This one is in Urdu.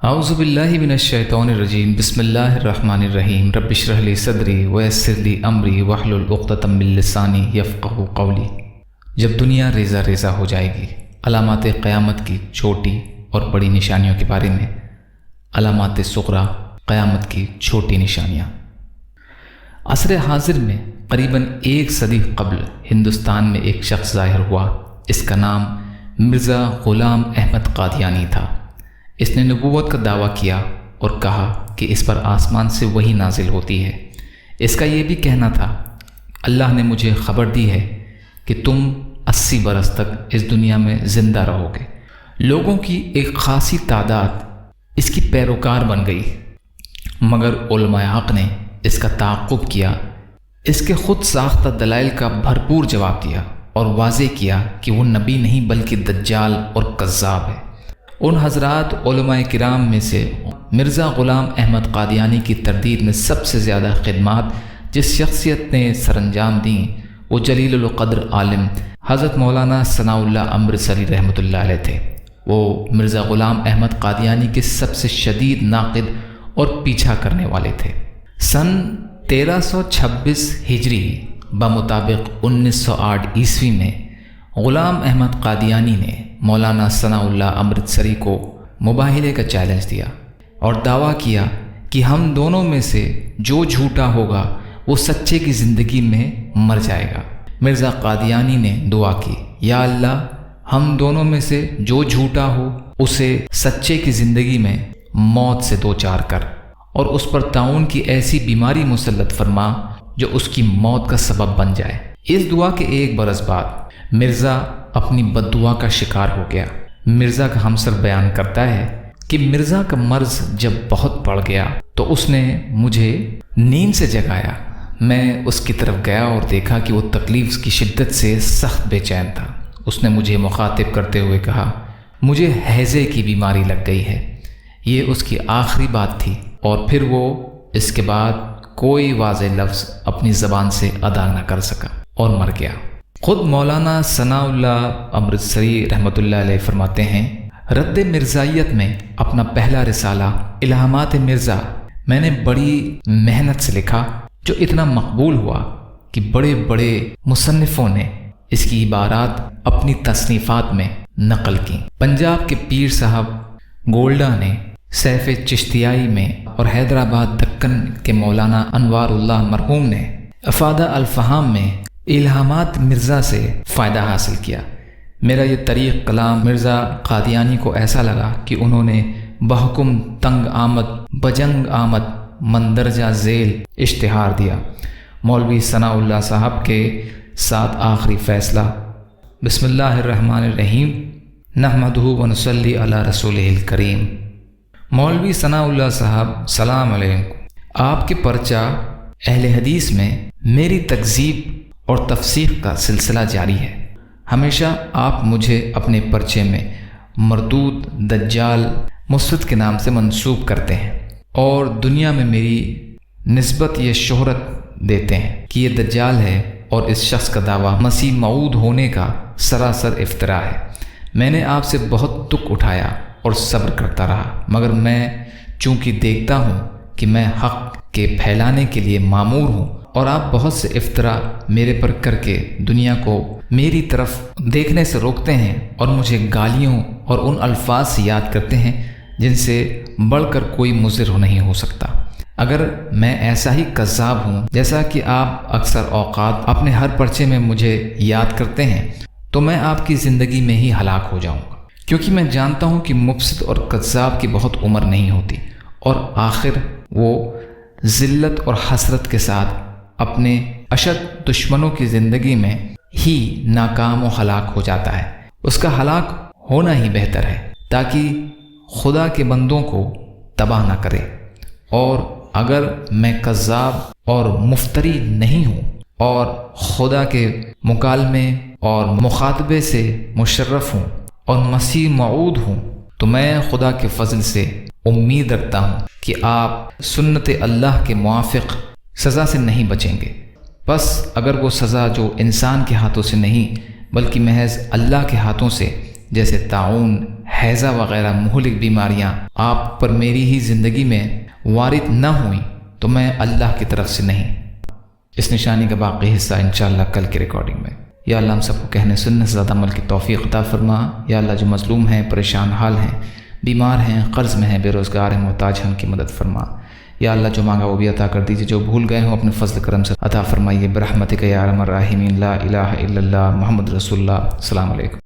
اعوذ باللہ من الشیطان الرجیم بسم اللہ الرحمن الرحیم رب اشرح لی صدری ویسر لی امری واحلل عقدۃ من لسانی یفقہوا قولی۔ جب دنیا ریزہ ریزہ ہو جائے گی، علامات قیامت کی چھوٹی اور بڑی نشانیوں کے بارے میں۔ علامات صغریٰ، قیامت کی چھوٹی نشانیاں۔ عصر حاضر میں قریباً 1 صدی قبل ہندوستان میں ایک شخص ظاہر ہوا۔ اس کا نام مرزا غلام احمد قادیانی تھا۔ اس نے نبوت کا دعویٰ کیا اور کہا کہ اس پر آسمان سے وحی نازل ہوتی ہے۔ اس کا یہ بھی کہنا تھا، اللہ نے مجھے خبر دی ہے کہ تم 80 برس تک اس دنیا میں زندہ رہو گے۔ لوگوں کی ایک خاصی تعداد اس کی پیروکار بن گئی، مگر علماء حق نے اس کا تعاقب کیا، اس کے خود ساختہ دلائل کا بھرپور جواب دیا اور واضح کیا کہ وہ نبی نہیں بلکہ دجال اور کذاب ہے۔ ان حضرات علماء کرام میں سے مرزا غلام احمد قادیانی کی تردید میں سب سے زیادہ خدمات جس شخصیت نے سر انجام دیں وہ جلیل القدر عالم حضرت مولانا ثناء اللہ امرتسری رحمۃ اللہ علیہ تھے۔ وہ مرزا غلام احمد قادیانی کے سب سے شدید ناقد اور پیچھا کرنے والے تھے۔ سن 1326 ہجری بمطابق 1908 عیسوی میں غلام احمد قادیانی نے مولانا ثناء اللہ امرتسری کو مباہلے کا چیلنج دیا اور دعویٰ کیا کہ ہم دونوں میں سے جو جھوٹا ہوگا وہ سچے کی زندگی میں مر جائے گا۔ مرزا قادیانی نے دعا کی، یا اللہ ہم دونوں میں سے جو جھوٹا ہو اسے سچے کی زندگی میں موت سے دوچار کر اور اس پر طاعون کی ایسی بیماری مسلط فرما جو اس کی موت کا سبب بن جائے۔ اس دعا کے 1 برس بعد مرزا اپنی بد دعا کا شکار ہو گیا۔ مرزا کا ہمسر بیان کرتا ہے کہ مرزا کا مرض جب بہت بڑھ گیا تو اس نے مجھے نیند سے جگایا۔ میں اس کی طرف گیا اور دیکھا کہ وہ تکلیف کی شدت سے سخت بے چین تھا۔ اس نے مجھے مخاطب کرتے ہوئے کہا، مجھے ہیضے کی بیماری لگ گئی ہے۔ یہ اس کی آخری بات تھی اور پھر وہ اس کے بعد کوئی واضح لفظ اپنی زبان سے ادا نہ کر سکا اور مر گیا۔ خود مولانا ثناء اللہ امرتسری رحمۃ اللہ علیہ فرماتے ہیں، رد مرزائیت میں اپنا پہلا رسالہ الہامات مرزا میں نے بڑی محنت سے لکھا، جو اتنا مقبول ہوا کہ بڑے بڑے مصنفوں نے اس کی عبارات اپنی تصنیفات میں نقل کی۔ پنجاب کے پیر صاحب گولڈا نے سیف چشتیائی میں اور حیدرآباد دکن کے مولانا انوار اللہ مرحوم نے افادہ الفہام میں الہامات مرزا سے فائدہ حاصل کیا۔ میرا یہ طریق کلام مرزا قادیانی کو ایسا لگا کہ انہوں نے بحکم تنگ آمد بجنگ آمد مندرجہ ذیل اشتہار دیا۔ مولوی ثناء اللہ صاحب کے ساتھ آخری فیصلہ، بسم اللہ الرحمن الرحیم نحمدہ ونصلی علی رسولہ الکریم۔ مولوی ثناء اللہ صاحب سلام علیکم، آپ کے پرچہ اہل حدیث میں میری تکذیب اور تفسیق کا سلسلہ جاری ہے۔ ہمیشہ آپ مجھے اپنے پرچے میں مردود دجال مسرت کے نام سے منسوب کرتے ہیں اور دنیا میں میری نسبت یہ شہرت دیتے ہیں کہ یہ دجال ہے اور اس شخص کا دعویٰ مسیح موعود ہونے کا سراسر افتراء ہے۔ میں نے آپ سے بہت دکھ اٹھایا اور صبر کرتا رہا، مگر میں چونکہ دیکھتا ہوں کہ میں حق کے پھیلانے کے لیے مامور ہوں اور آپ بہت سے افطرا میرے پر کر کے دنیا کو میری طرف دیکھنے سے روکتے ہیں اور مجھے گالیوں اور ان الفاظ سے یاد کرتے ہیں جن سے بڑھ کر کوئی مضر نہیں ہو سکتا۔ اگر میں ایسا ہی کذاب ہوں جیسا کہ آپ اکثر اوقات اپنے ہر پرچے میں مجھے یاد کرتے ہیں تو میں آپ کی زندگی میں ہی ہلاک ہو جاؤں گا، کیونکہ میں جانتا ہوں کہ مفسد اور کذاب کی بہت عمر نہیں ہوتی اور آخر وہ ذلت اور حسرت کے ساتھ اپنے اشد دشمنوں کی زندگی میں ہی ناکام و ہلاک ہو جاتا ہے۔ اس کا ہلاک ہونا ہی بہتر ہے تاکہ خدا کے بندوں کو تباہ نہ کرے۔ اور اگر میں کذاب اور مفتری نہیں ہوں اور خدا کے مکالمے اور مخاطبے سے مشرف ہوں اور مسیح موعود ہوں تو میں خدا کے فضل سے امید رکھتا ہوں کہ آپ سنت اللہ کے موافق سزا سے نہیں بچیں گے۔ بس اگر وہ سزا جو انسان کے ہاتھوں سے نہیں بلکہ محض اللہ کے ہاتھوں سے، جیسے طاعون، حیضہ وغیرہ مہلک بیماریاں آپ پر میری ہی زندگی میں وارد نہ ہوئیں تو میں اللہ کی طرف سے نہیں۔ اس نشانی کا باقی حصہ انشاءاللہ کل کی ریکارڈنگ میں۔ یا اللہ ہم سب کو کہنے سننے سے زیادہ عمل کی توفیق عطا فرما۔ یا اللہ جو مظلوم ہیں، پریشان حال ہیں، بیمار ہیں، قرض میں ہیں، بے روزگار ہیں، محتاج ہیں، ان کی مدد فرما۔ یا اللہ جو مانگا وہ بھی عطا کر دیجیے، جو بھول گئے ہوں اپنے فضل کرم سے عطا فرمائیے برحمتک یا ارحم الراحمین۔ لا الہ الا اللہ محمد رسول اللہ۔ السلام علیکم۔